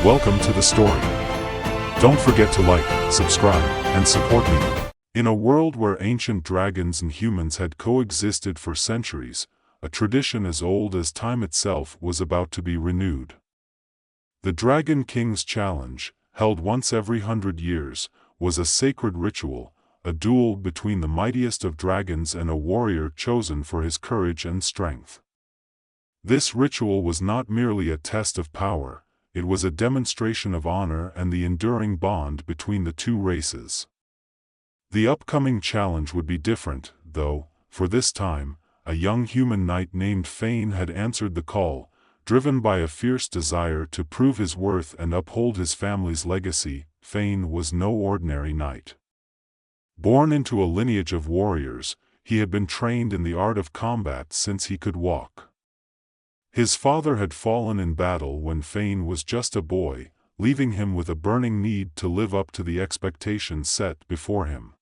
Welcome to the story. Don't forget to like, subscribe, and support me. In a world where ancient dragons and humans had coexisted for centuries, a tradition as old as time itself was about to be renewed. The Dragon King's Challenge, held once every 100 years, was a sacred ritual, a duel between the mightiest of dragons and a warrior chosen for his courage and strength. This ritual was not merely a test of power, it was a demonstration of honor and the enduring bond between the two races. The upcoming challenge would be different, though, for this time, a young human knight named Fane had answered the call, driven by a fierce desire to prove his worth and uphold his family's legacy. Fane was no ordinary knight. Born into a lineage of warriors, he had been trained in the art of combat since he could walk. His father had fallen in battle when Fane was just a boy, leaving him with a burning need to live up to the expectations set before him.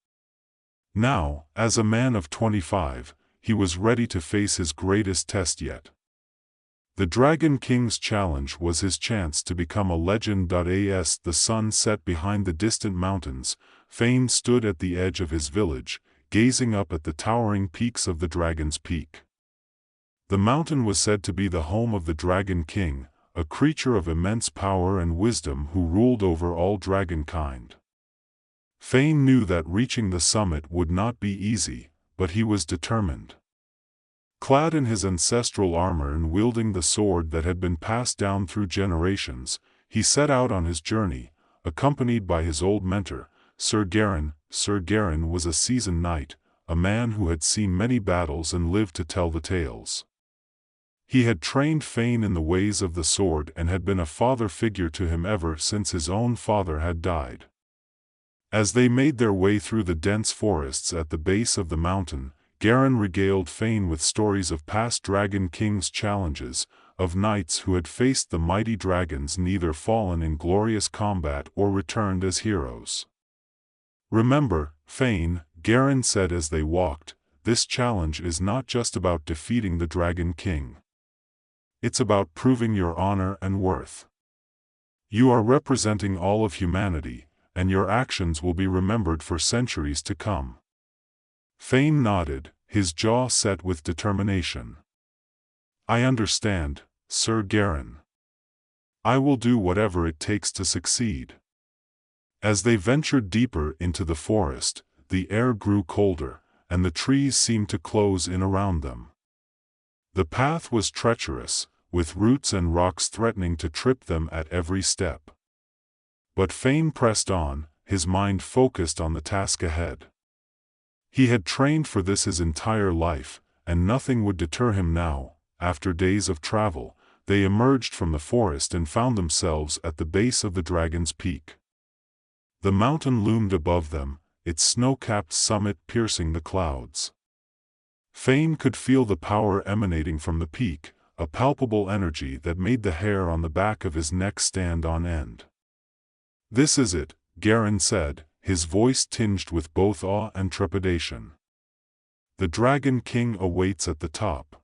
Now, as a man of 25, he was ready to face his greatest test yet. The Dragon King's Challenge was his chance to become a legend. As the sun set behind the distant mountains, Fane stood at the edge of his village, gazing up at the towering peaks of the Dragon's Peak. The mountain was said to be the home of the Dragon King, a creature of immense power and wisdom who ruled over all dragonkind. Fane knew that reaching the summit would not be easy, but he was determined. Clad in his ancestral armor and wielding the sword that had been passed down through generations, he set out on his journey, accompanied by his old mentor, Sir Garin. Sir Garin was a seasoned knight, a man who had seen many battles and lived to tell the tales. He had trained Fane in the ways of the sword and had been a father figure to him ever since his own father had died. As they made their way through the dense forests at the base of the mountain, Garin regaled Fane with stories of past Dragon King's challenges, of knights who had faced the mighty dragons and either fallen in glorious combat or returned as heroes. "Remember, Fane," Garin said as they walked, "this challenge is not just about defeating the Dragon King. It's about proving your honor and worth. You are representing all of humanity, and your actions will be remembered for centuries to come." Fane nodded, his jaw set with determination. "I understand, Sir Garin. I will do whatever it takes to succeed." As they ventured deeper into the forest, the air grew colder, and the trees seemed to close in around them. The path was treacherous, with roots and rocks threatening to trip them at every step. But Fane pressed on, his mind focused on the task ahead. He had trained for this his entire life, and nothing would deter him now. After days of travel, they emerged from the forest and found themselves at the base of the Dragon's Peak. The mountain loomed above them, its snow-capped summit piercing the clouds. Fane could feel the power emanating from the peak, a palpable energy that made the hair on the back of his neck stand on end. "This is it," Garin said, his voice tinged with both awe and trepidation. "The Dragon King awaits at the top.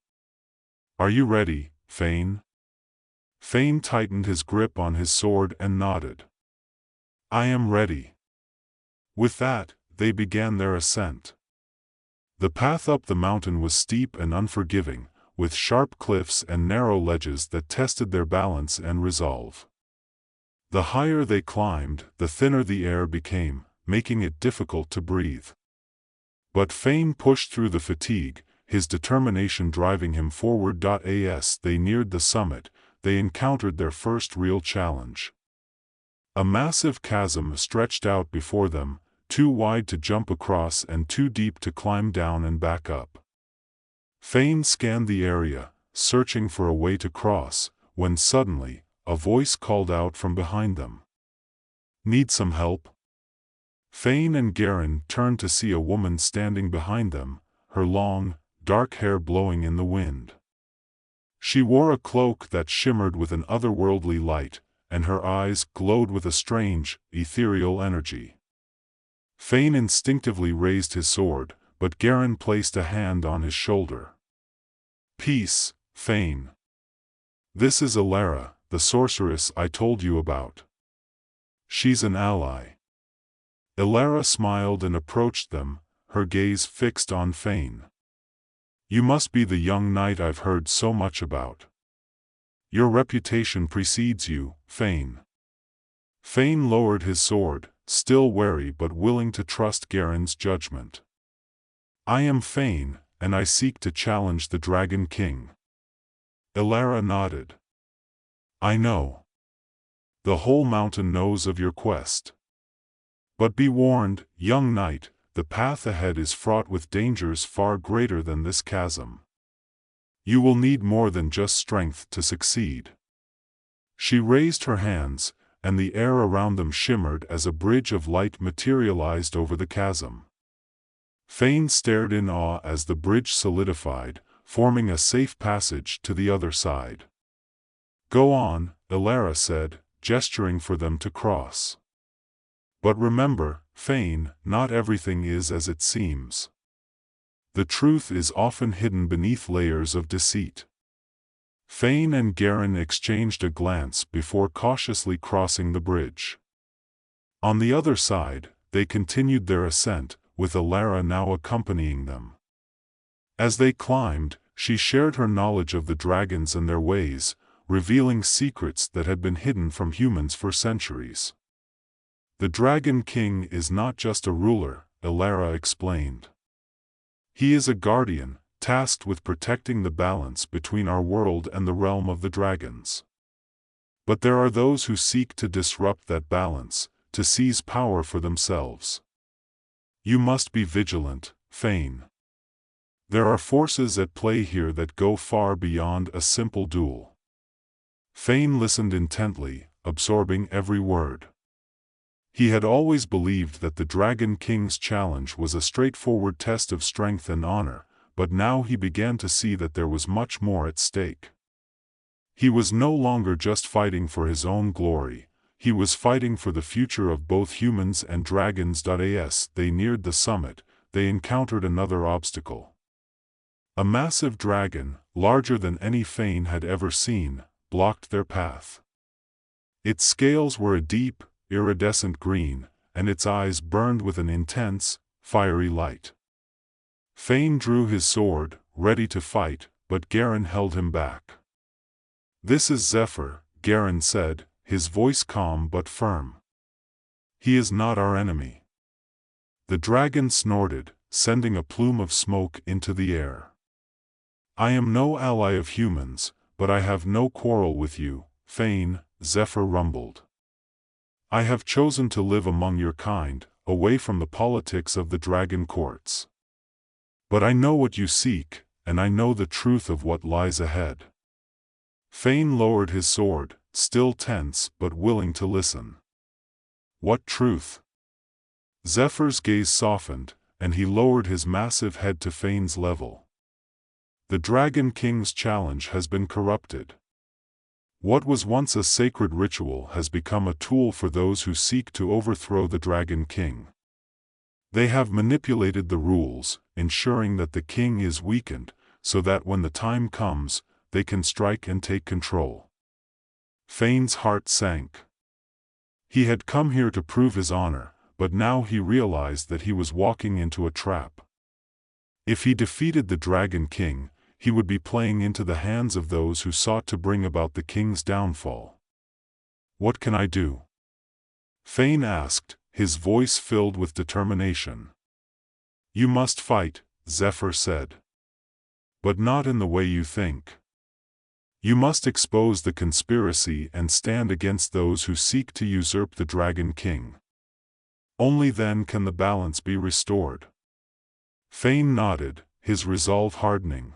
Are you ready, Fane?" Fane tightened his grip on his sword and nodded. "I am ready." With that, they began their ascent. The path up the mountain was steep and unforgiving, with sharp cliffs and narrow ledges that tested their balance and resolve. The higher they climbed, the thinner the air became, making it difficult to breathe. But Fane pushed through the fatigue, his determination driving him forward. As they neared the summit, they encountered their first real challenge. A massive chasm stretched out before them, too wide to jump across and too deep to climb down and back up. Fane scanned the area, searching for a way to cross, when suddenly, a voice called out from behind them. "Need some help?" Fane and Garin turned to see a woman standing behind them, her long, dark hair blowing in the wind. She wore a cloak that shimmered with an otherworldly light, and her eyes glowed with a strange, ethereal energy. Fane instinctively raised his sword, but Garin placed a hand on his shoulder. "Peace, Fane. This is Alara," the sorceress I told you about. She's an ally." Elara smiled and approached them, her gaze fixed on Fane. "You must be the young knight I've heard so much about. Your reputation precedes you, Fane." Fane lowered his sword, still wary but willing to trust Garen's judgment. "I am Fane, and I seek to challenge the Dragon King." Elara nodded. "I know. The whole mountain knows of your quest. But be warned, young knight, the path ahead is fraught with dangers far greater than this chasm. You will need more than just strength to succeed." She raised her hands, and the air around them shimmered as a bridge of light materialized over the chasm. Fane stared in awe as the bridge solidified, forming a safe passage to the other side. "Go on," Elara said, gesturing for them to cross. "But remember, Fane, not everything is as it seems. The truth is often hidden beneath layers of deceit." Fane and Garen exchanged a glance before cautiously crossing the bridge. On the other side, they continued their ascent, with Elara now accompanying them. As they climbed, she shared her knowledge of the dragons and their ways, revealing secrets that had been hidden from humans for centuries. "The Dragon King is not just a ruler," Elara explained. "He is a guardian, tasked with protecting the balance between our world and the realm of the dragons. But there are those who seek to disrupt that balance, to seize power for themselves. You must be vigilant, Fane. There are forces at play here that go far beyond a simple duel." Fane listened intently, absorbing every word. He had always believed that the Dragon King's challenge was a straightforward test of strength and honor, but now he began to see that there was much more at stake. He was no longer just fighting for his own glory, he was fighting for the future of both humans and dragons. As they neared the summit, they encountered another obstacle. A massive dragon, larger than any Fane had ever seen, blocked their path. Its scales were a deep, iridescent green, and its eyes burned with an intense, fiery light. Fane drew his sword, ready to fight, but Garen held him back. "This is Zephyr," Garen said, his voice calm but firm. "He is not our enemy." The dragon snorted, sending a plume of smoke into the air. "I am no ally of humans, but I have no quarrel with you, Fane," Zephyr rumbled. "I have chosen to live among your kind, away from the politics of the dragon courts. But I know what you seek, and I know the truth of what lies ahead." Fane lowered his sword, still tense but willing to listen. "What truth?" Zephyr's gaze softened, and he lowered his massive head to Fane's level. "The Dragon King's challenge has been corrupted. What was once a sacred ritual has become a tool for those who seek to overthrow the Dragon King. They have manipulated the rules, ensuring that the king is weakened, so that when the time comes, they can strike and take control." Fane's heart sank. He had come here to prove his honor, but now he realized that he was walking into a trap. If he defeated the Dragon King, he would be playing into the hands of those who sought to bring about the king's downfall. "What can I do?" Fane asked, his voice filled with determination. "You must fight," Zephyr said. "But not in the way you think. You must expose the conspiracy and stand against those who seek to usurp the Dragon King. Only then can the balance be restored." Fane nodded, his resolve hardening.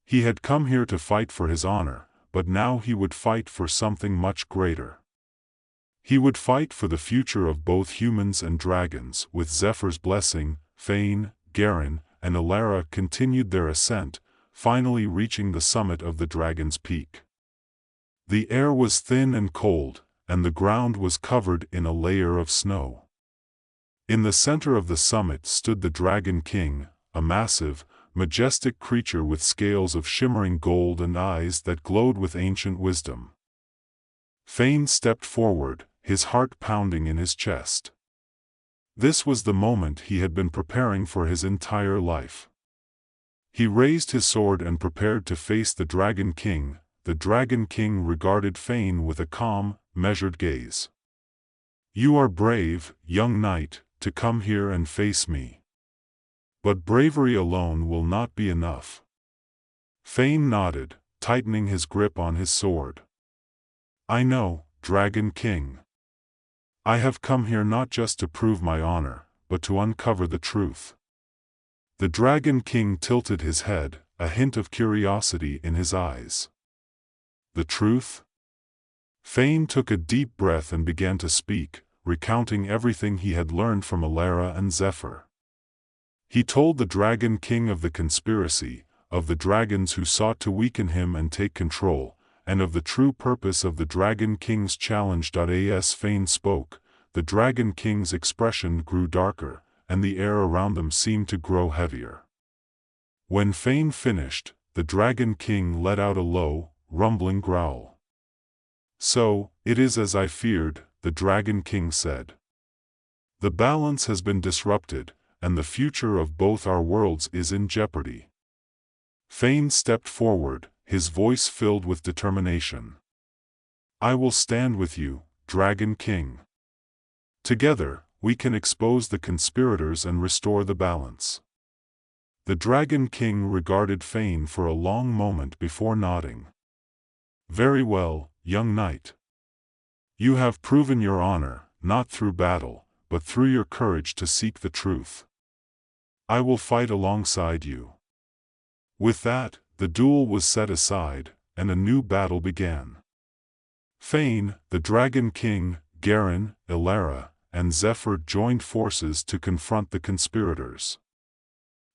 He had come here to fight for his honor, but now he would fight for something much greater. He would fight for the future of both humans and dragons. With Zephyr's blessing, Fane, Garen, and Elara continued their ascent, finally reaching the summit of the Dragon's Peak. The air was thin and cold, and the ground was covered in a layer of snow. In the center of the summit stood the Dragon King, a massive, majestic creature with scales of shimmering gold and eyes that glowed with ancient wisdom. Fane stepped forward, his heart pounding in his chest. This was the moment he had been preparing for his entire life. He raised his sword and prepared to face the Dragon King. The Dragon King regarded Fane with a calm, measured gaze. "You are brave, young knight, to come here and face me. But bravery alone will not be enough." Fane nodded, tightening his grip on his sword. "I know, Dragon King. I have come here not just to prove my honor, but to uncover the truth." The Dragon King tilted his head, a hint of curiosity in his eyes. "The truth?" Fane took a deep breath and began to speak, recounting everything he had learned from Allure and Zephyr. He told the Dragon King of the conspiracy, of the dragons who sought to weaken him and take control, and of the true purpose of the Dragon King's challenge. As Fane spoke, the Dragon King's expression grew darker, and the air around them seemed to grow heavier. When Fane finished, the Dragon King let out a low, rumbling growl. "So, it is as I feared," the Dragon King said. "The balance has been disrupted, and the future of both our worlds is in jeopardy." Fane stepped forward, his voice filled with determination. "I will stand with you, Dragon King. Together, we can expose the conspirators and restore the balance." The Dragon King regarded Fane for a long moment before nodding. "Very well, young knight. You have proven your honor, not through battle, but through your courage to seek the truth. I will fight alongside you." With that, the duel was set aside, and a new battle began. Fane, the Dragon King, Garen, Allure, and Zephyr joined forces to confront the conspirators.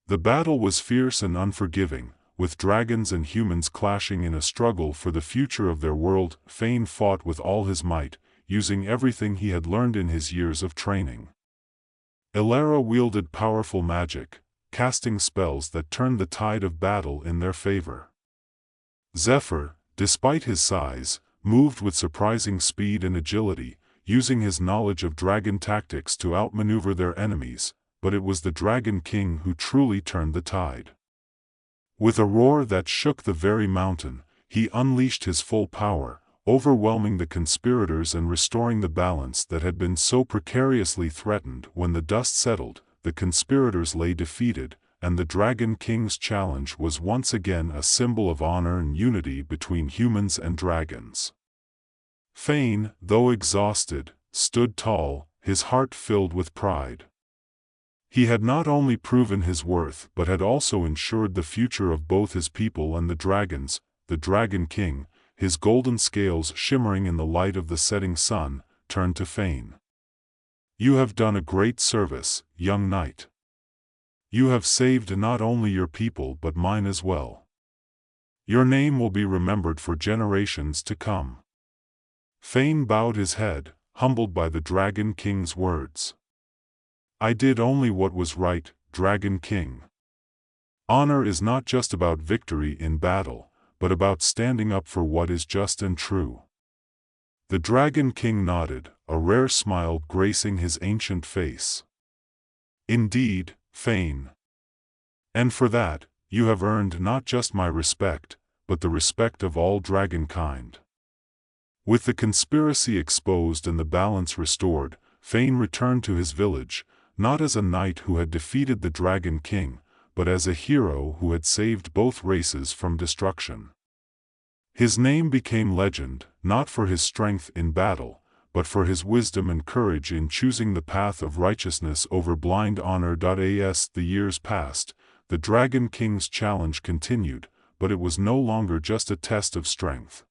The battle was fierce and unforgiving, with dragons and humans clashing in a struggle for the future of their world. Fane fought with all his might, using everything he had learned in his years of training. Allure wielded powerful magic, casting spells that turned the tide of battle in their favor. Zephyr, despite his size, moved with surprising speed and agility, using his knowledge of dragon tactics to outmaneuver their enemies, but it was the Dragon King who truly turned the tide. With a roar that shook the very mountain, he unleashed his full power, overwhelming the conspirators and restoring the balance that had been so precariously threatened. When the dust settled, the conspirators lay defeated, and the Dragon King's challenge was once again a symbol of honor and unity between humans and dragons. Fane, though exhausted, stood tall, his heart filled with pride. He had not only proven his worth but had also ensured the future of both his people and the dragons. The Dragon King, his golden scales shimmering in the light of the setting sun, turned to Fane. "You have done a great service, young knight. You have saved not only your people but mine as well. Your name will be remembered for generations to come." Fane bowed his head, humbled by the Dragon King's words. "I did only what was right, Dragon King. Honor is not just about victory in battle, but about standing up for what is just and true." The Dragon King nodded, a rare smile gracing his ancient face. "Indeed, Fane. And for that, you have earned not just my respect, but the respect of all dragonkind." With the conspiracy exposed and the balance restored, Fane returned to his village, not as a knight who had defeated the Dragon King, but as a hero who had saved both races from destruction. His name became legend, not for his strength in battle, but for his wisdom and courage in choosing the path of righteousness over blind honor. As the years passed, the Dragon King's challenge continued, but it was no longer just a test of strength.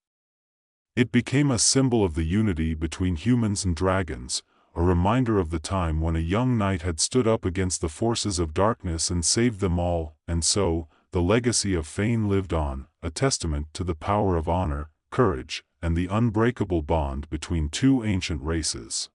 It became a symbol of the unity between humans and dragons, a reminder of the time when a young knight had stood up against the forces of darkness and saved them all. And so, the legacy of Fane lived on, a testament to the power of honor, courage, and the unbreakable bond between two ancient races.